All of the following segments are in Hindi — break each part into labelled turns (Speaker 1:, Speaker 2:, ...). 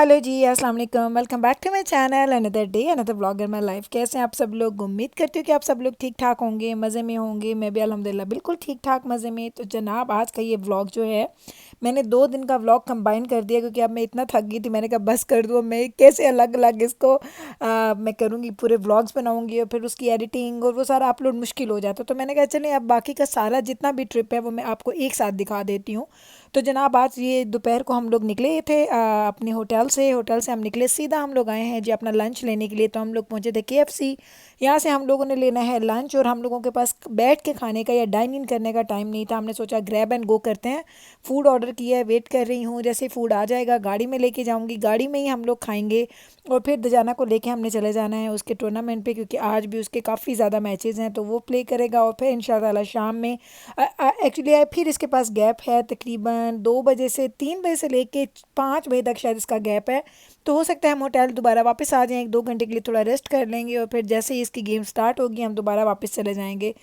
Speaker 1: हेलो जी, अस्सलाम वालेकुम। Welcome back to my channel. Another day another vlogger my life. कैसे हैं आप सब लोग? उम्मीद करती हूँ कि आप सब लोग ठीक ठाक होंगे, मज़े में होंगे। मैं भी अल्हम्दुलिल्लाह बिल्कुल ठीक ठाक मज़े में। तो जनाब, आज का ये व्लॉग जो है, मैंने 2 दिन का व्लॉग कंबाइन कर दिया क्योंकि अब मैं इतना थक गई थी। मैंने कहा बस कर दूँ, मैं कैसे अलग अलग इसको मैं करूँगी, पूरे व्लॉग्स बनाऊँगी और फिर उसकी एडिटिंग और वो सारा अपलोड मुश्किल हो जाता। तो मैंने कहा चलें, अब बाकी का सारा जितना भी ट्रिप है वो मैं आपको एक साथ दिखा देती हूँ। तो जनाब, आज ये दोपहर को हम लोग निकले थे अपने होटल से हम निकले, सीधा हम लोग आए हैं जी अपना लंच लेने के लिए। तो हम लोग पहुंचे थे KFC। यहाँ से हम लोगों ने लेना है लंच और हम लोगों के पास बैठ के खाने का या डाइन इन करने का टाइम नहीं था। हमने सोचा ग्रैब एंड गो करते हैं। फूड ऑर्डर किया है, वेट कर रही हूँ, जैसे फूड आ जाएगा गाड़ी में लेके जाऊँगी, गाड़ी में ही हम लोग खाएंगे। और फिर दजाना को लेके हमने चले जाना है उसके टूर्नामेंट पे, क्योंकि आज भी उसके काफ़ी ज़्यादा मैचेस हैं, तो वो प्ले करेगा। और फिर इंशाल्लाह शाम में एक्चुअली फिर इसके पास गैप है तकरीबन 2 बजे से 3 बजे से लेके 5 बजे तक शायद इसका गैप है। तो हो सकता है हम होटल दोबारा वापस आ जाएं, 1-2 घंटे के लिए थोड़ा रेस्ट कर लेंगे और फिर जैसे ही इसकी गेम स्टार्ट होगी हम दोबारा वापस चले जाएंगे।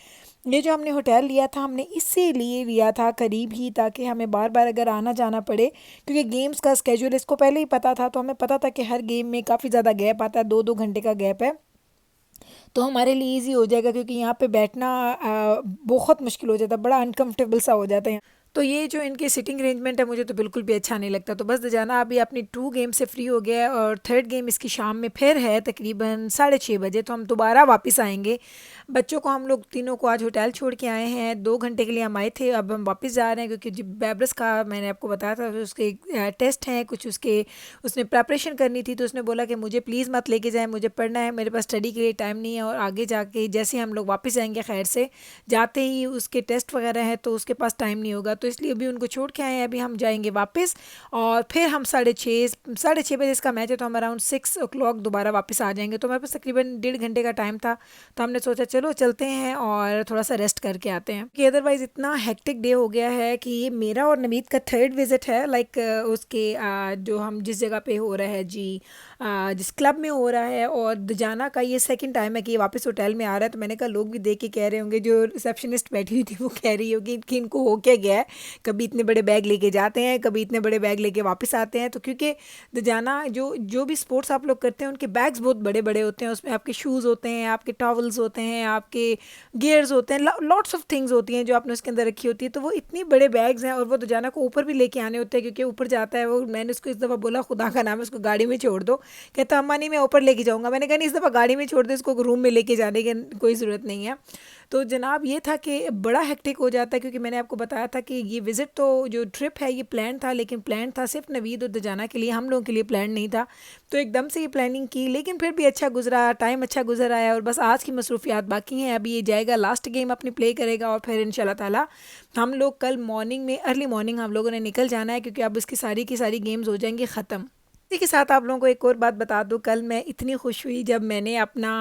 Speaker 1: ये जो हमने होटल लिया था, हमने इसीलिए लिया था करीब ही, ताकि हमें बार बार अगर आना जाना पड़े, क्योंकि गेम्स का स्केड्यूल इसको पहले ही पता था। तो हमें पता था कि हर गेम में काफ़ी ज़्यादा गैप आता है, 2-2 घंटे का गैप है। तो हमारे लिए इजी हो जाएगा, क्योंकि यहाँ पे बैठना बहुत मुश्किल हो जाता है, बड़ा अनकंफर्टेबल सा हो जाता है। तो ये जो इनके सिटिंग अरेंजमेंट है, मुझे तो बिल्कुल भी अच्छा नहीं लगता। तो बस जाना अभी अपनी 2 गेम से फ्री हो गया है और थर्ड गेम इसकी शाम में फिर है तकरीबन 6:30 बजे। तो हम दोबारा वापस आएंगे। बच्चों को हम लोग तीनों को आज होटल छोड़ के आए हैं, 2 घंटे के लिए हम आए थे, अब हम वापस जा रहे हैं। क्योंकि जब बेब्रस का मैंने आपको बताया था उसके टेस्ट हैं कुछ, उसके उसने प्रेपरेशन करनी थी। तो उसने बोला कि मुझे प्लीज़ मत लेके जाएं, मुझे पढ़ना है, मेरे पास स्टडी के लिए टाइम नहीं है। और आगे जाके जैसे हम लोग वापस आएंगे खैर से, जाते ही उसके टेस्ट वगैरह हैं, तो उसके पास टाइम नहीं होगा। तो इसलिए अभी उनको छोड़ के आए हैं, अभी हम जाएंगे वापस। और फिर हम 6:30 बजे इसका मैच है, तो हम अराउंड 6 o'clock दोबारा वापस आ जाएंगे। तो हमारे पास तकरीबन 1.5 घंटे का टाइम था। तो हमने सोचा चलो चलते हैं और थोड़ा सा रेस्ट करके आते हैं, कि अदरवाइज़ इतना हेक्टिक डे हो गया है कि ये मेरा और नवीद का थर्ड विज़िट है। लाइक उसके जो हम जिस जगह पे हो रहा है जी, जिस क्लब में हो रहा है, और दजाना का ये सेकंड टाइम है कि ये वापस होटल में आ रहा है। तो मैंने कहा लोग भी देख के कह रहे होंगे, जो रिसेप्शनिस्ट बैठी हुई थी वो कह रही होगी कि इनको हो क्या गया है, कभी इतने बड़े बैग लेके जाते हैं, कभी इतने बड़े बैग लेके वापस आते हैं। तो क्योंकि दजाना जो जो भी स्पोर्ट्स आप लोग करते हैं, उनके बैग्स बहुत बड़े बड़े होते हैं। उसमें आपके शूज़ होते हैं, आपके टॉवल्स होते हैं, आपके गियर्स होते हैं, लॉट्स ऑफ थिंग्स होती हैं जो आपने उसके अंदर रखी होती है। तो वो इतनी बड़े बैग्स हैं, और वो दजाना को ऊपर भी लेके आने होते हैं, क्योंकि ऊपर जाता है वो। मैंने उसको इस दफ़ा बोला खुदा का नाम है उसको गाड़ी में छोड़ दो। कहता अम्मा नहीं, मैं ऊपर लेके जाऊँगा। मैंने कहा नहीं, इस दफ़ा गाड़ी में छोड़ दो, इसको रूम में लेके जाने की कोई ज़रूरत नहीं है। तो जनाब, ये था कि बड़ा हेक्टिक हो जाता है, क्योंकि मैंने आपको बताया था कि ये विज़िट तो जो ट्रिप है ये प्लान था, लेकिन प्लान था सिर्फ नवीद और दजाना के लिए, हम लोगों के लिए प्लान नहीं था। तो एकदम से ये प्लानिंग की, लेकिन फिर भी अच्छा गुजरा, टाइम अच्छा गुजर आया। और बस आज की मसरूफियात बाकी हैं। अभी ये जाएगा लास्ट गेम अपनी प्ले करेगा, और फिर इंशाल्लाह ताला हम लोग कल मॉर्निंग में, अर्ली मॉर्निंग हम लोगों ने निकल जाना है, क्योंकि अब इसकी सारी की सारी गेम्स हो जाएंगी ख़त्म। इसी के साथ आप लोगों को एक और बात बता दूं, कल मैं इतनी खुश हुई जब मैंने अपना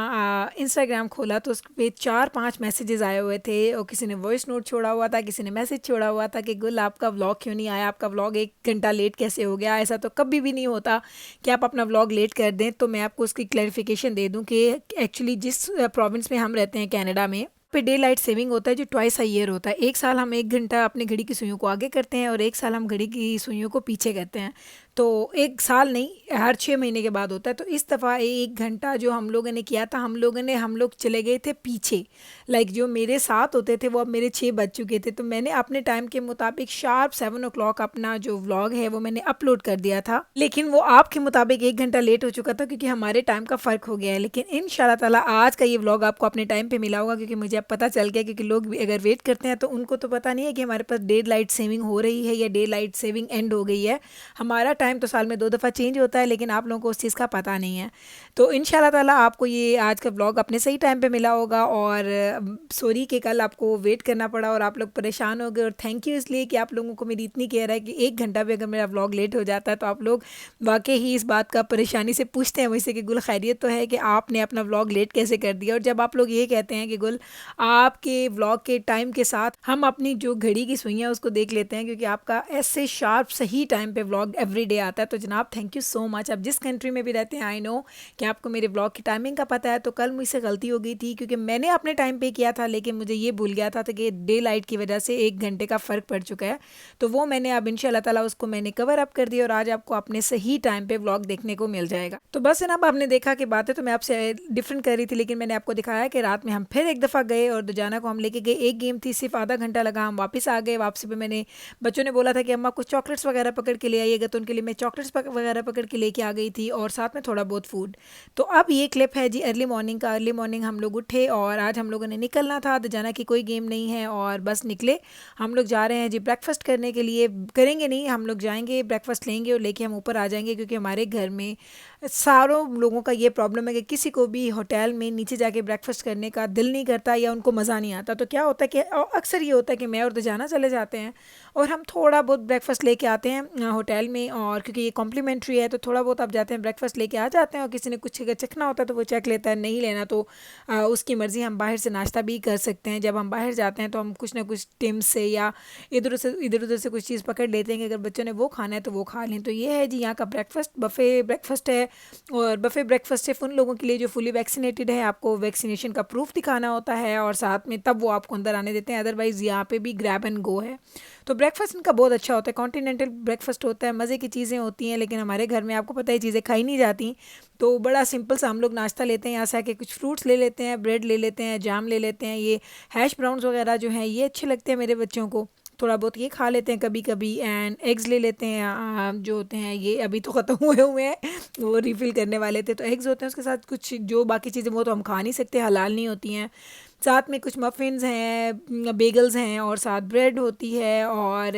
Speaker 1: इंस्टाग्राम खोला, तो उस पर 4-5 मैसेजेस आए हुए थे, और किसी ने वॉइस नोट छोड़ा हुआ था, किसी ने मैसेज छोड़ा हुआ था कि गुल आपका व्लॉग क्यों नहीं आया, आपका व्लॉग 1 घंटा लेट कैसे हो गया। ऐसा तो कभी भी नहीं होता कि आप अपना व्लॉग लेट कर दें। तो मैं आपको उसकी क्लैरिफिकेशन दे दूं कि एक्चुअली जिस प्रोविंस में हम रहते हैं कनाडा में, पे डे लाइट सेविंग होता है जो ट्वाइस अ ईयर होता है। एक साल हम 1 घंटा अपनी घड़ी की सुइयों को आगे करते हैं, और एक साल हम घड़ी की सुइयों को पीछे करते हैं। तो एक साल नहीं, हर 6 महीने के बाद होता है। तो इस दफ़ा 1 घंटा जो हम लोगों ने किया था, हम लोग चले गए थे पीछे। लाइक जो मेरे साथ होते थे वो अब मेरे 6 बज चुके थे। तो मैंने अपने टाइम के मुताबिक शार्प 7 o'clock अपना जो व्लॉग है वो मैंने अपलोड कर दिया था, लेकिन वो आपके मुताबिक 1 घंटा लेट हो चुका था, क्योंकि हमारे टाइम का फ़र्क हो गया है। लेकिन इंशाल्लाह ताला आज का ये व्लॉग आपको अपने टाइम पे मिला होगा, क्योंकि मुझे अब पता चल गया। क्योंकि लोग भी अगर वेट करते हैं तो उनको तो पता नहीं है कि हमारे पास डे लाइट सेविंग हो रही है या डे लाइट सेविंग एंड हो गई है। हमारा टाइम तो साल में 2 दफ़ा चेंज होता है, लेकिन आप लोगों को उस चीज़ का पता नहीं है। तो इंशाल्लाह ताला आपको ये आज का व्लॉग अपने सही टाइम पे मिला होगा। और सॉरी कि कल आपको वेट करना पड़ा और आप लोग परेशान हो गए। और थैंक यू इसलिए कि आप लोगों को मेरी इतनी केयर है कि 1 घंटा भी अगर मेरा व्लॉग लेट हो जाता है तो आप लोग वाकई ही इस बात का परेशानी से पूछते हैं मुझसे कि गुल खैरियत तो है, कि आपने अपना व्लॉग लेट कैसे कर दिया। और जब आप लोग ये कहते हैं कि गुल आपके व्लॉग के टाइम के साथ हम अपनी जो घड़ी की सुइयाँ उसको देख लेते हैं, क्योंकि आपका ऐसे शार्प सही टाइम पे व्लॉग एवरी डे आता है। तो जनाब थैंक यू सो मच। आप जिस कंट्री में भी रहते हैं, आई नो कि आपको मेरे ब्लॉग की टाइमिंग का पता है। तो कल मुझसे गलती हो गई थी क्योंकि मैंने अपने टाइम पे किया था, लेकिन मुझे ये भूल गया था कि डे लाइट की वजह से 1 घंटे का फ़र्क पड़ चुका है। तो वो मैंने अब इंशाल्लाह ताला उसको मैंने कवर अप कर दिया और आज आपको अपने सही टाइम पे व्लॉग देखने को मिल जाएगा। तो बस जनाब आपने देखा कि बातें तो मैं आपसे डिफरेंट कर रही थी, लेकिन मैंने आपको दिखाया कि रात में हम फिर एक दफ़ा गए और दुजाना को हम लेके गए। एक गेम थी, सिर्फ आधा घंटा लगा, हम वापस आ गए। वापसी पे मैंने बच्चों ने बोला था कि अम्मा कुछ चॉकलेट्स वगैरह पकड़ के ले आइएगा, तो उनके लिए मैं चॉकलेट्स वगैरह पकड़ के लेके आ गई थी और साथ में थोड़ा बहुत फूड। तो अब ये क्लिप है जी अर्ली मॉर्निंग का। अर्ली मॉर्निंग हम लोग उठे और आज हम लोगों ने निकलना था। दुजाना की कोई गेम नहीं है और बस निकले। हम लोग जा रहे हैं जी ब्रेकफास्ट करने के लिए। करेंगे नहीं, हम लोग जाएंगे, ब्रेकफास्ट लेंगे और लेके हम ऊपर आ जाएंगे, क्योंकि हमारे घर में सारों लोगों का ये प्रॉब्लम है कि किसी को भी होटल में नीचे जाके ब्रेकफास्ट करने का दिल नहीं करता या उनको मज़ा नहीं आता। तो क्या होता है कि अक्सर ये होता है कि मैं और दुजाना चले जाते हैं और हम थोड़ा बहुत ब्रेकफास्ट लेके आते हैं होटल में, और क्योंकि ये कॉम्प्लीमेंट्री है तो थोड़ा बहुत आप जाते हैं ब्रेकफास्ट लेके आ जाते हैं। और किसी ने कुछ अगर चखना होता है तो वो चख लेता है, नहीं लेना तो उसकी मर्ज़ी। हम बाहर से नाश्ता भी कर सकते हैं। जब हम बाहर जाते हैं तो हम कुछ ना कुछ टिम्स से या इधर उधर से कुछ चीज़ पकड़ लेते हैं कि अगर बच्चों ने वो खाना है तो वो खा लें। तो ये है जी यहाँ का ब्रेकफास्ट, बफ़े ब्रेकफास्ट है। और बफ़े ब्रेकफास्ट सिर्फ उन लोगों के लिए जो फुली वैक्सीनेटेड है, आपको वैक्सीनेशन का प्रूफ दिखाना होता है और साथ में तब वो आपको अंदर आने देते हैं। अदरवाइज़ यहाँ पे भी ग्रैब एंड गो है। तो ब्रेकफास्ट इनका बहुत अच्छा होता है, कॉन्टिनेंटल ब्रेकफास्ट होता है, मज़े की चीज़ें होती हैं। लेकिन हमारे घर में आपको पता है चीज़ें खाई नहीं जाती, तो बड़ा सिंपल सा हम लोग नाश्ता लेते हैं। यहाँ से आके कुछ फ्रूट्स ले लेते हैं, ब्रेड ले लेते हैं, जाम ले लेते हैं। ये हैश ब्राउन्स वगैरह जो हैं ये अच्छे लगते हैं मेरे बच्चों को, थोड़ा बहुत ये खा लेते हैं कभी कभी। एंड एग्स ले लेते हैं, जो होते हैं ये अभी तो ख़त्म हुए हैं, वो रिफ़िल करने वाले थे। तो एग्स होते हैं, उसके साथ कुछ जो बाकी चीज़ें वो तो हम खा नहीं सकते, हलाल नहीं होती हैं। साथ में कुछ मफ़िन्स हैं, बेगल्स हैं और साथ ब्रेड होती है और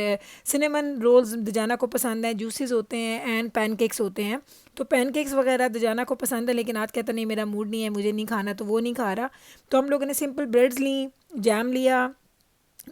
Speaker 1: सिनेमन रोल्स दुजाना को पसंद है, जूसेस होते हैं एंड पैनकेक्स होते हैं। तो पैनकेक्स वगैरह दुजाना को पसंद है, लेकिन आज कहता नहीं मेरा मूड नहीं है, मुझे नहीं खाना, तो वो नहीं खा रहा। तो हम लोगों ने सिंपल ब्रेड्स ली, जैम लिया,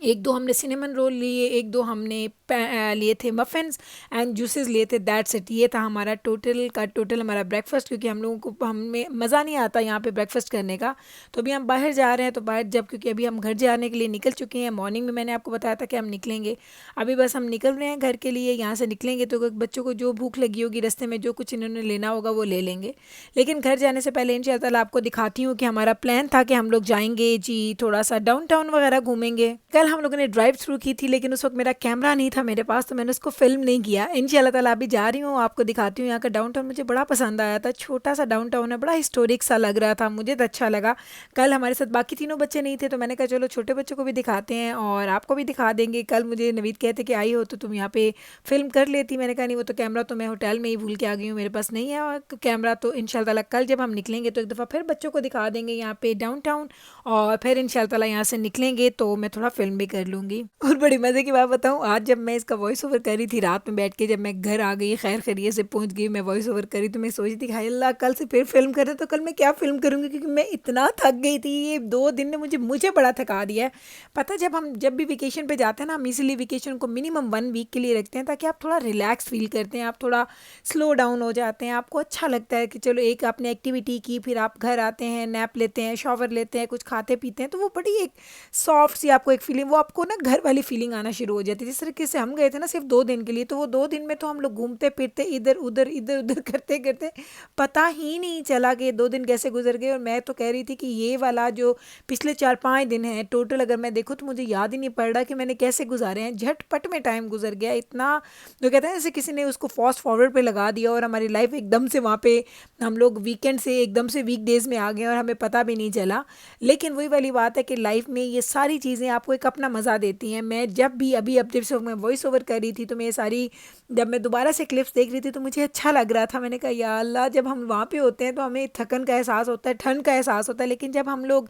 Speaker 1: एक दो हमने सिनेमन रोल लिए, एक दो हमने लिए थे मफ़िन्स एंड जूसेस लिए थे। That's it. ये था हमारा टोटल हमारा ब्रेकफास्ट, क्योंकि हम लोगों को हमें मज़ा नहीं आता यहाँ पे ब्रेकफास्ट करने का। तो अभी हम बाहर जा रहे हैं, तो बाहर जब क्योंकि अभी हम घर जाने के लिए निकल चुके हैं। मॉर्निंग में मैंने आपको बताया था कि हम निकलेंगे, अभी बस हम निकल रहे हैं घर के लिए। यहाँ से निकलेंगे तो बच्चों को जो भूख लगी होगी रास्ते में, जो कुछ इन्होंने लेना होगा वो ले लेंगे। लेकिन घर जाने से पहले इंशाअल्लाह ताला आपको दिखाती हूँ कि हमारा प्लान था कि हम लोग जाएंगे जी थोड़ा सा डाउनटाउन वगैरह घूमेंगे। कल हम लोगों ने ड्राइव थ्रू की थी, लेकिन उस वक्त मेरा कैमरा नहीं था मेरे पास, तो मैंने उसको फिल्म नहीं किया। इंशाल्लाह ताला अभी जा रही हूँ, आपको दिखाती हूँ। यहाँ का डाउनटाउन मुझे बड़ा पसंद आया था, छोटा सा डाउनटाउन है, बड़ा हिस्टोरिक सा लग रहा था, मुझे तो अच्छा लगा। कल हमारे साथ बाकी तीनों बच्चे नहीं थे, तो मैंने कहा चलो छोटे बच्चों को भी दिखाते हैं और आपको भी दिखा देंगे। कल मुझे नवीद कहते कि आई हो तो तुम यहाँ पे फिल्म कर लेती। मैंने कहा नहीं, वो तो कैमरा तो मैं होटल में ही भूल के आ गई हूँ, मेरे पास नहीं है और कैमरा। तो इंशाल्लाह ताला कल जब हम निकलेंगे तो एक दफ़ा फिर बच्चों को दिखा देंगे यहाँ पे डाउनटाउन, और फिर इंशाल्लाह ताला यहाँ से निकलेंगे तो मैं थोड़ा फिल्म भी कर लूँगी। और बड़ी मज़े की बात बताऊँ, आज जब मैं इसका वॉइस ओवर करी थी रात में बैठ के, जब मैं घर आ गई खैर खैरियत से पहुँच गई, मैं वॉइस ओवर करी, तो मैं सोची थी हाय अल्लाह कल से फिर फिल्म कर रहे तो कल मैं क्या फ़िल्म करूँगी, क्योंकि मैं इतना थक गई थी। ये 2 दिन ने मुझे बड़ा थका दिया है। पता है जब भी वेकेशन पे जाते हैं ना, हम इसीलिए वेकेशन को मिनिमम 1 वीक के लिए रखते हैं, ताकि आप थोड़ा रिलैक्स फील करते हैं, आप थोड़ा स्लो डाउन हो जाते हैं, आपको अच्छा लगता है कि चलो एक आपने एक्टिविटी की, फिर आप घर आते हैं, नैप लेते हैं, शॉवर लेते हैं, कुछ खाते पीते हैं, तो वो बड़ी एक सॉफ्ट सी आपको एक फीलिंग, वो आपको ना घर वाली फीलिंग आना शुरू हो जाती है। जिस तरीके से हम गए थे ना सिर्फ 2 दिन के लिए, तो वो 2 दिन में तो हम लोग घूमते फिरते इधर उधर करते करते पता ही नहीं चला कि 2 दिन कैसे गुजर गए। और मैं तो कह रही थी कि ये वाला जो पिछले 4-5 दिन है टोटल अगर मैं देखूँ तो मुझे याद ही नहीं पड़ रहा कि मैंने कैसे गुजारे हैं। झटपट में टाइम गुजर गया इतना, जो कहते हैं जैसे किसी ने उसको फास्ट फॉरवर्ड पे लगा दिया और हमारी लाइफ एकदम से वहाँ पे हम लोग वीकेंड से एकदम से वीकडेज़ में आ गए और हमें पता भी नहीं चला। लेकिन वही वाली बात है कि लाइफ में ये सारी चीज़ें आपको एक अपना मज़ा देती हैं। मैं जब भी अभी अब जब से मैं वॉइस ओवर कर रही थी, तो मैं सारी जब मैं दोबारा से क्लिप्स देख रही थी तो मुझे अच्छा लग रहा था। मैंने कहा या अल्लाह, जब हम वहाँ पे होते हैं तो हमें थकन का एहसास होता है, ठंड का एहसास होता है, लेकिन जब हम लोग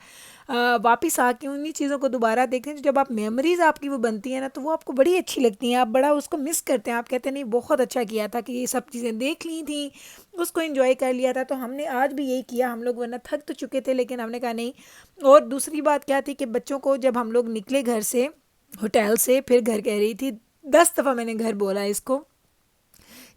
Speaker 1: वापस आके उन्हीं चीज़ों को दोबारा देखते हैं, तो जब आप मेमोरीज़ आपकी वो बनती है ना, तो वो आपको बड़ी अच्छी लगती हैं, आप बड़ा उसको मिस करते हैं। आप कहते हैं नहीं बहुत अच्छा किया था कि ये सब चीज़ें देख ली थी, उसको एंजॉय कर लिया था। तो हमने आज भी यही किया, हम लोग वरना थक तो चुके थे, लेकिन हमने कहा नहीं। और दूसरी बात क्या थी कि बच्चों को जब हम लोग निकले घर से, होटल से, फिर घर कह रही थी 10 दफ़ा मैंने घर बोला इसको,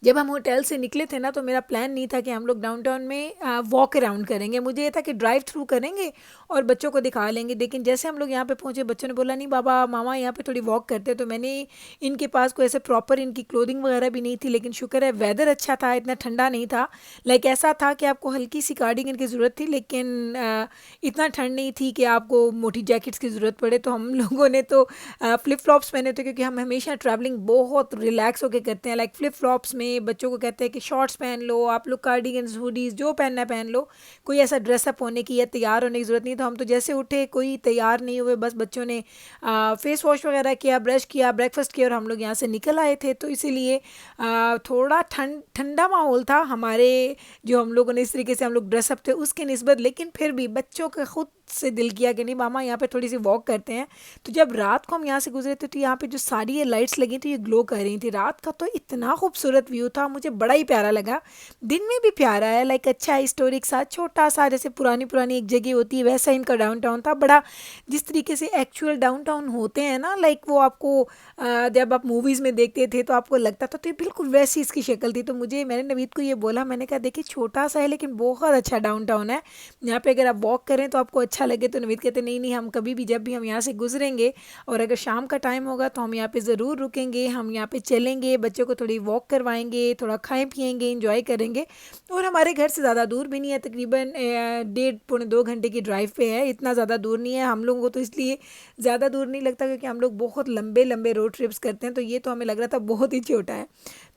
Speaker 1: जब हम होटल से निकले थे ना तो मेरा प्लान नहीं था कि हम लोग डाउनटाउन में वॉक अराउंड करेंगे, मुझे ये था कि ड्राइव थ्रू करेंगे और बच्चों को दिखा लेंगे। लेकिन जैसे हम लोग यहाँ पे पहुँचे बच्चों ने बोला नहीं बाबा मामा यहाँ पे थोड़ी वॉक करते हैं। तो मैंने इनके पास कोई ऐसे प्रॉपर इनकी क्लोथिंग वगैरह भी नहीं थी, लेकिन शुक्र है वेदर अच्छा था, इतना ठंडा नहीं था। लाइक ऐसा था कि आपको हल्की सी कार्डिगन की ज़रूरत थी, लेकिन इतना ठंड नहीं थी कि आपको मोटी जैकेट्स की ज़रूरत पड़े। तो हम लोगों ने तो फ्लिप फ्लॉप्स पहने थे, क्योंकि हम हमेशा ट्रैवलिंग बहुत रिलैक्स होकर करते हैं। लाइक फ्लिप फ्लॉप्स में बच्चों को कहते हैं कि शॉर्ट्स पहन लो, आप लोग कार्डिगन्स हुडीज़ जो पहनना है पहन लो, कोई ऐसा ड्रेसअप होने की या तैयार होने की ज़रूरत नहीं। तो हम तो जैसे उठे कोई तैयार नहीं हुए, बस बच्चों ने फेस वॉश वगैरह किया, ब्रश किया, ब्रेकफास्ट किया और हम लोग यहाँ से निकल आए थे। तो इसीलिए थोड़ा ठंडा माहौल था हमारे, जो हम लोगों ने इस तरीके से हम लोग ड्रेसअप थे उसके निस्बत। लेकिन फिर भी बच्चों का खुद से दिल किया कि नहीं मामा यहाँ पे थोड़ी सी वॉक करते हैं। तो जब रात को हम यहाँ से गुजरे थे तो यहाँ पे जो सारी ये लाइट्स लगी थी ये ग्लो कर रही थी रात का, तो इतना खूबसूरत व्यू था, मुझे बड़ा ही प्यारा लगा। दिन में भी प्यारा है, लाइक अच्छा हिस्टोरिक सा छोटा सा, जैसे पुरानी पुरानी एक जगह होती है वैसा इनका डाउनटाउन था। बड़ा जिस तरीके से एक्चुअल डाउनटाउन होते हैं ना, लाइक वो आपको जब आप मूवीज़ में देखते थे तो आपको लगता था, तो ये बिल्कुल वैसी इसकी शक्ल थी। तो मैंने नवीद को ये बोला, मैंने कहा देखिए छोटा सा है लेकिन बहुत अच्छा डाउनटाउन है, यहाँ पे अगर आप वॉक करें तो आपको अच्छा लगे। तो नवीद कहते नहीं नहीं, हम कभी भी जब भी हम यहाँ से गुजरेंगे और अगर शाम का टाइम होगा तो हम यहाँ पे ज़रूर रुकेंगे, हम यहाँ पे चलेंगे, बच्चों को थोड़ी वॉक करवाएंगे, थोड़ा खाएं पिएंगे, इंजॉय करेंगे। और हमारे घर से ज़्यादा दूर भी नहीं है, तकरीबन 1.5-2 घंटे की ड्राइव पे है, इतना ज़्यादा दूर नहीं है। हम लोगों को तो इसलिए ज़्यादा दूर नहीं लगता क्योंकि हम लोग बहुत लंबे लंबे रोड ट्रिप्स करते हैं, तो ये तो हमें लग रहा था बहुत ही छोटा है।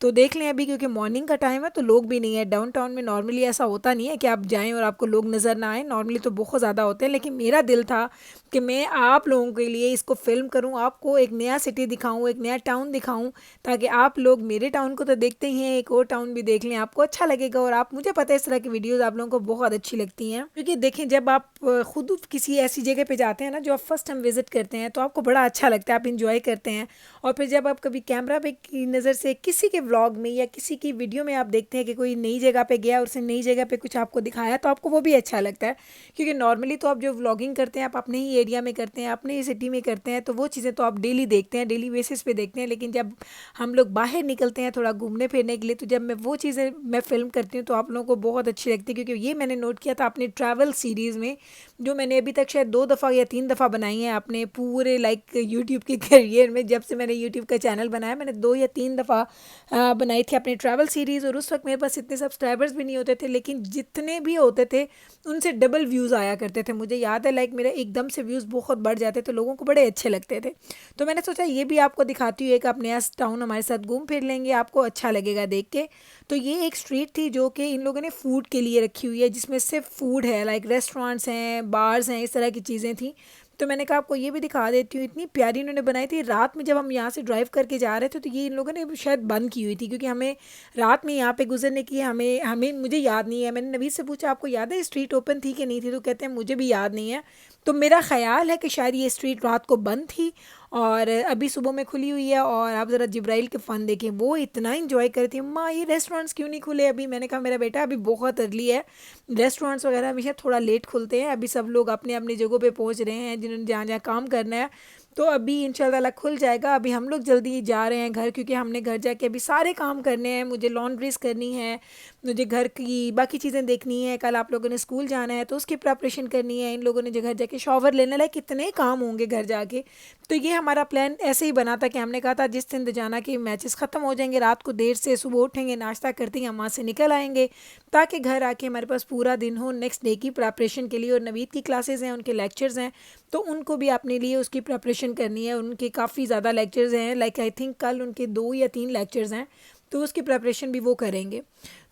Speaker 1: तो देख लें अभी क्योंकि मॉर्निंग का टाइम है तो लोग भी नहीं है डाउनटाउन में। नॉर्मली ऐसा होता नहीं है कि आप जाएं और आपको लोग नज़र ना आए, नॉर्मली तो बहुत ज़्यादा होते हैं। लेकिन मेरा दिल था कि मैं आप लोगों के लिए इसको फिल्म करूं, आपको एक नया सिटी दिखाऊं, एक नया टाउन दिखाऊं, ताकि आप लोग मेरे टाउन को तो देखते ही हैं, एक और टाउन भी देख लें, आपको अच्छा लगेगा। और आप मुझे पता है इस तरह की वीडियोज़ आप लोगों को बहुत अच्छी लगती हैं, क्योंकि देखें जब आप खुद किसी ऐसी जगह पे जाते हैं ना जो आप फर्स्ट टाइम विजिट करते हैं तो आपको बड़ा अच्छा लगता है, आप इंजॉय करते हैं। और फिर जब आप कभी कैमरा पे की नज़र से किसी के व्लॉग में या किसी की वीडियो में आप देखते हैं कि कोई नई जगह पे गया और उसने नई जगह पे कुछ आपको दिखाया, तो आपको वो भी अच्छा लगता है। क्योंकि नॉर्मली तो आप जो व्लॉगिंग करते हैं आप अपने ही एरिया में करते हैं, अपने ही सिटी में करते हैं, तो वो चीज़ें तो आप डेली देखते हैं, डेली बेसिस पे देखते हैं। लेकिन जब हम लोग बाहर निकलते हैं थोड़ा घूमने फिरने के लिए, तो जब मैं वो चीज़ें मैं फिल्म करती हूँ तो आप लोगों को बहुत अच्छी लगती है। क्योंकि ये मैंने नोट किया था अपनी ट्रैवल सीरीज़ में, जो मैंने अभी तक शायद 2 दफ़ा या 3 दफ़ा बनाई है अपने पूरे लाइक यूट्यूब के करियर में। जब से मैंने यूट्यूब का चैनल बनाया मैंने 2 या 3 दफ़ा बनाई थी अपनी ट्रैवल सीरीज़। और उस वक्त मेरे पास इतने सब्सक्राइबर्स भी नहीं होते थे, लेकिन जितने भी होते थे उनसे डबल व्यूज़ आया करते थे। मुझे याद है लाइक मेरे एकदम से व्यूज़ बहुत बढ़ जाते थे, लोगों को बड़े अच्छे लगते थे। तो मैंने सोचा ये भी आपको दिखाती हूँ, एक आप नया टाउन हमारे साथ घूम फिर लेंगे, आपको अच्छा लगेगा देख के। तो ये एक स्ट्रीट थी जो कि इन लोगों ने फ़ूड के लिए रखी हुई है, जिसमें सिर्फ फूड है, लाइक रेस्टोरेंट्स हैं, बार्स हैं, इस तरह की चीज़ें थी। तो मैंने कहा आपको ये भी दिखा देती हूँ, इतनी प्यारी इन्होंने बनाई थी। रात में जब हम यहाँ से ड्राइव करके जा रहे थे तो ये इन लोगों ने शायद बंद की हुई थी, क्योंकि हमें रात में यहाँ पे गुजरने की हमें हमें मुझे याद नहीं है। मैंने नवीद से पूछा आपको याद है स्ट्रीट ओपन थी कि नहीं थी, तो कहते हैं मुझे भी याद नहीं है। तो मेरा ख्याल है कि शायद ये स्ट्रीट रात को बंद थी और अभी सुबह में खुली हुई है। और आप ज़रा जिब्राइल के फ़न देखें, वो इतना इंजॉय कर रही थी, अम्मा ये रेस्टोरेंट्स क्यों नहीं खुले अभी। मैंने कहा मेरा बेटा अभी बहुत अर्ली है, रेस्टोरेंट्स वगैरह हमेशा थोड़ा लेट खुलते हैं, अभी सब लोग अपने अपनी जगहों पे पहुंच रहे हैं जिन्होंने जहाँ जहाँ काम करना है। तो अभी इंशाल्लाह खुल जाएगा। अभी हम लोग जल्दी जा रहे हैं घर, क्योंकि हमने घर जाके अभी सारे काम करने हैं। मुझे लॉन्ड्रीज करनी है, मुझे घर की बाकी चीज़ें देखनी है, कल आप लोगों ने स्कूल जाना है तो उसकी प्रिपरेशन करनी है, इन लोगों ने जो घर जाके शॉवर लेने लायक कितने काम होंगे घर जाके। तो ये हमारा प्लान ऐसे ही बना था कि हमने कहा था जिस दिन जाना कि मैचेस ख़त्म हो जाएंगे रात को देर से, सुबह उठेंगे नाश्ता करते हैं हम वहाँ से निकल आएंगे, ताकि घर आके हमारे पास पूरा दिन हो नेक्स्ट डे की प्रिपरेशन के लिए। और नवीद की क्लासेस हैं, उनके लेक्चर्स हैं, तो उनको भी अपने लिए उसकी प्रिपरेशन करनी है। उनके काफ़ी ज़्यादा लेक्चर्स हैं, लाइक आई थिंक कल उनके 2 या 3 लेक्चर्स हैं, तो उसकी प्रिपरेशन भी वो करेंगे।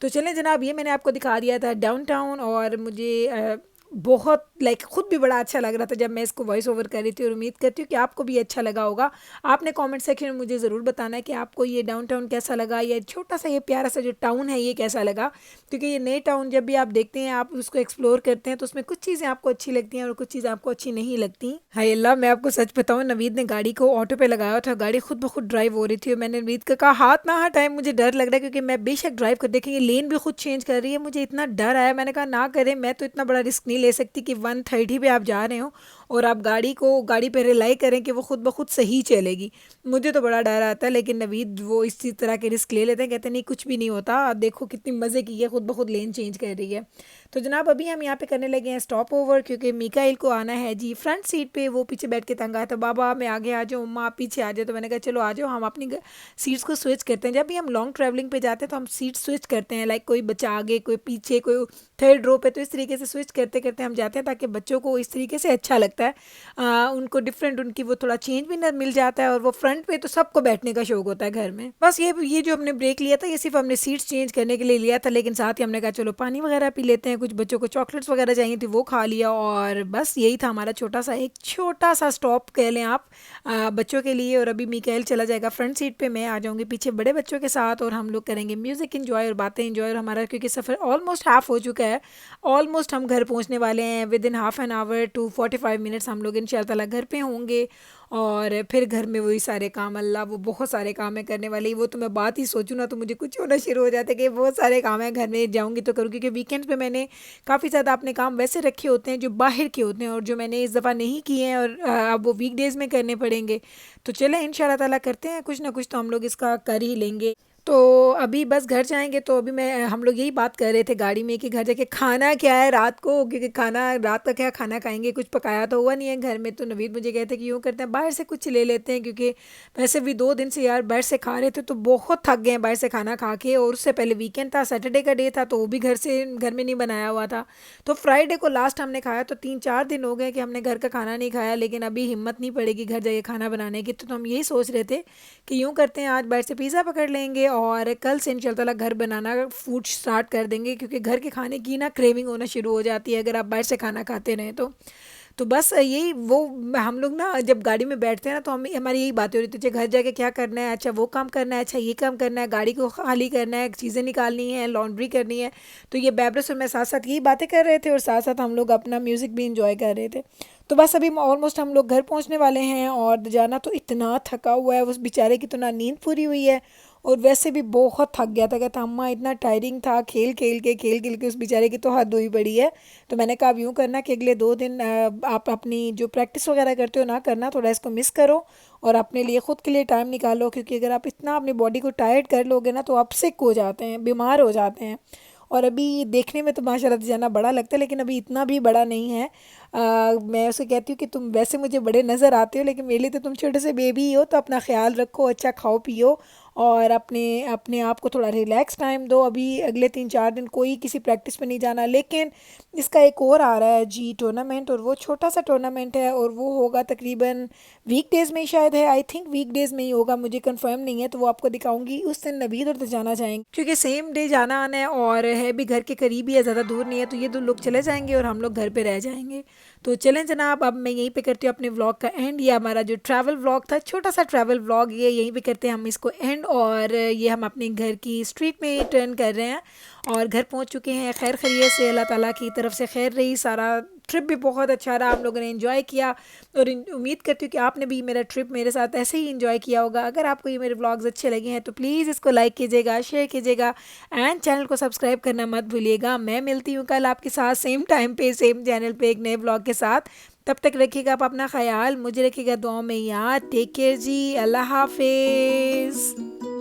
Speaker 1: तो चलें जनाब, ये मैंने आपको दिखा दिया था डाउनटाउन। और मुझे बहुत लाइक ख़ुद भी बड़ा अच्छा लग रहा था जब मैं इसको वॉइस ओवर कर रही थी, और उम्मीद करती हूँ कि आपको भी अच्छा लगा होगा। आपने कमेंट सेक्शन में मुझे ज़रूर बताना है कि आपको ये डाउनटाउन कैसा लगा, या छोटा सा ये प्यारा सा जो टाउन है ये कैसा लगा। क्योंकि ये नए टाउन जब भी आप देखते हैं, आप उसको एक्सप्लोर करते हैं, तो उसमें कुछ चीज़ें आपको अच्छी लगती हैं और कुछ चीज़ें आपको अच्छी नहीं लगती। हाय अल्लाह, मैं आपको सच बताऊँ, नवीद ने गाड़ी को ऑटो पे लगाया था, गाड़ी खुद ब खुद ड्राइव हो रही थी। और मैंने नवीद को कहा हाथ ना हटाएं, मुझे डर लग रहा है, क्योंकि मैं बेशक ड्राइव कर देखेंगे लेन भी खुद चेंज कर रही है, मुझे इतना डर आया। मैंने कहा ना करें, मैं तो इतना बड़ा रिस्क नहीं ले सकती कि 130 पे आप जा रहे हो और आप गाड़ी पे रिलाई करें कि वो खुद ब खुद सही चलेगी। मुझे तो बड़ा डर आता है, लेकिन नवीद वो इसी तरह के रिस्क ले लेते हैं, कहते हैं नहीं कुछ भी नहीं होता, आप देखो कितनी मज़े की है, खुद ब खुद लेन चेंज कर रही है। तो जनाब अभी हम यहाँ पे करने लगे हैं स्टॉप ओवर, क्योंकि मिकाइल को आना है जी फ्रंट सीट पे। वो पीछे बैठ के तंग आया था, बाबा मैं आगे आ जाऊँ, अम्मा आप पीछे आ जाओ। तो मैंने कहा चलो आ जाओ, हम अपनी सीट्स को स्विच करते हैं। जब भी हम लॉन्ग ट्रैवलिंग पे जाते हैं तो हम सीट स्विच करते हैं, लाइक कोई बच्चा आगे कोई पीछे कोई थर्ड रो पे, तो इस तरीके से स्विच करते करते हम जाते हैं, ताकि बच्चों को इस तरीके से अच्छा लगता है। उनको डिफरेंट उनकी वो थोड़ा चेंज भी मिल जाता है, और वो फ्रंट पे तो सबको बैठने का शौक होता है घर में। बस ये जो हमने ब्रेक लिया था, ये सिर्फ हमने सीट्स चेंज करने के लिए लिया था, लेकिन साथ ही हमने कहा चलो पानी वगैरह पी लेते हैं, कुछ बच्चों को चॉकलेट्स वगैरह चाहिए थी वो खा लिया, और बस यही था हमारा छोटा सा स्टॉप कह लें आप बच्चों के लिए। और अभी मिकाइल चला जाएगा फ्रंट सीट पे, मैं आ जाऊंगी पीछे बड़े बच्चों के साथ, और हम लोग करेंगे म्यूज़िक इन्जॉय और बातें इन्जॉय। और हमारा क्योंकि सफ़र ऑलमोस्ट हाफ हो चुका है, ऑलमोस्ट हम घर पहुंचने वाले हैं, within half an hour to 45 minutes हम लोग इंशाल्लाह ताला घर पे होंगे। और फिर घर में वही सारे काम, अल्लाह वो बहुत सारे काम है करने वाले। वो तो मैं बात ही सोचूं ना तो मुझे कुछ होना शुरू हो जाता है कि बहुत सारे काम है, घर में जाऊंगी तो करूँ, क्योंकि वीकेंड्स पे मैंने काफ़ी ज़्यादा अपने काम वैसे रखे होते हैं जो बाहर के होते हैं, और जो मैंने इस दफ़ा नहीं किए हैं, और अब वो वीकडेज़ में करने पड़ेंगे। तो चलें इंशाल्लाह ताला करते हैं, कुछ ना कुछ तो हम लोग इसका कर ही लेंगे। तो अभी बस घर जाएंगे, तो अभी मैं हम लोग यही बात कर रहे थे गाड़ी में कि घर जाके खाना क्या है रात को, क्योंकि खाना रात का क्या खाना खाएंगे, कुछ पकाया तो हुआ नहीं है घर में। तो नवीद मुझे कहते कि यूँ करते हैं बाहर से कुछ ले लेते हैं, क्योंकि वैसे भी 2 दिन से यार बाहर से खा रहे थे तो बहुत थक गए हैं बाहर से खाना खा के। और उससे पहले वीकेंड था, सैटरडे का डे था, तो वो भी घर में नहीं बनाया हुआ था। तो फ्राइडे को लास्ट हमने खाया, तो 3-4 दिन हो गए कि हमने घर का खाना नहीं खाया, लेकिन अभी हिम्मत नहीं पड़ेगी घर जाके खाना बनाने की। तो हम यही सोच रहे थे कि यूँ करते हैं आज बाहर से पिज़्ज़ा पकड़ लेंगे, और कल से इंशाल्लाह घर बनाना फूड स्टार्ट कर देंगे, क्योंकि घर के खाने की ना क्रेविंग होना शुरू हो जाती है अगर आप बाहर से खाना खाते रहें तो बस यही वो हम लोग ना जब गाड़ी में बैठते हैं ना, तो हम हमारी यही बातें हो रही थी, तुझे घर जाके क्या करना है, अच्छा वो काम करना है, अच्छा ये काम करना है, गाड़ी को खाली करना है, चीज़ें निकालनी है, लॉन्ड्री करनी है। तो ये बेबरस और मैं साथ साथ यही बातें कर रहे थे, और साथ साथ हम लोग अपना म्यूज़िक भी इंजॉय कर रहे थे। तो बस अभी ऑलमोस्ट हम लोग घर पहुंचने वाले हैं, और जाना तो इतना थका हुआ है उस बेचारे की, तो ना नींद पूरी हुई है, और वैसे भी बहुत थक गया था। कहता अम्मा इतना टायरिंग था, खेल खेल के उस बेचारे की तो हद हुई पड़ी है। तो मैंने कहा अब यूँ करना कि अगले 2 दिन आप अपनी जो प्रैक्टिस वगैरह करते हो ना करना, थोड़ा इसको मिस करो, और अपने लिए ख़ुद के लिए टाइम निकालो, क्योंकि अगर आप इतना अपनी बॉडी को टायर्ड कर लोगे ना तो आप सिक हो जाते हैं, बीमार हो जाते हैं। और अभी देखने में तो माशाल्लाह जाना बड़ा लगता है, लेकिन अभी इतना भी बड़ा नहीं है। मैं उसे कहती हूँ कि तुम वैसे मुझे बड़े नज़र आते हो, लेकिन मेरे लिए तो तुम छोटे से बेबी ही हो। तो अपना ख्याल रखो, अच्छा खाओ पियो, और अपने अपने आप को थोड़ा रिलैक्स टाइम दो। अभी अगले 3-4 दिन कोई किसी प्रैक्टिस पे नहीं जाना, लेकिन इसका एक और आ रहा है जी टूर्नामेंट, और वो छोटा सा टूर्नामेंट है, और वो होगा तकरीबन वीकडेज़ में ही शायद है, आई थिंक वीकडेज़ में ही होगा, मुझे कंफर्म नहीं है। तो वो आपको दिखाऊंगी उस दिन नवीद और जाना जाएंगे, क्योंकि सेम डे जाना आना है, और है भी घर के करीब ही है, ज़्यादा दूर नहीं है। तो ये 2 लोग चले जाएंगे और हम लोग घर पे रह जाएंगे। तो चलें जनाब, अब मैं यहीं पे करती हूँ अपने व्लॉग का एंड। ये हमारा जो ट्रैवल व्लॉग था, छोटा सा ट्रैवल व्लॉग, ये यहीं पे करते हैं हम इसको एंड। और ये हम अपने घर की स्ट्रीट में टर्न कर रहे हैं, और घर पहुंच चुके हैं खैर खैरियत से, अल्लाह ताला की तरफ से खैर रही। सारा ट्रिप भी बहुत अच्छा रहा, हम लोगों ने एंजॉय किया, और उम्मीद करती हूँ कि आपने भी मेरा ट्रिप मेरे साथ ऐसे ही एंजॉय किया होगा। अगर आपको ये मेरे व्लॉग्स अच्छे लगे हैं तो प्लीज़ इसको लाइक कीजिएगा, शेयर कीजिएगा, एंड चैनल को सब्सक्राइब करना मत भूलिएगा। मैं मिलती हूँ कल आपके साथ सेम टाइम पे सेम चैनल पे एक नए व्लॉग के साथ। तब तक रखिएगा आप अपना ख्याल, मुझे रखिएगा दुआओं में याद। टेक केयर जी, अल्लाह हाफिज़।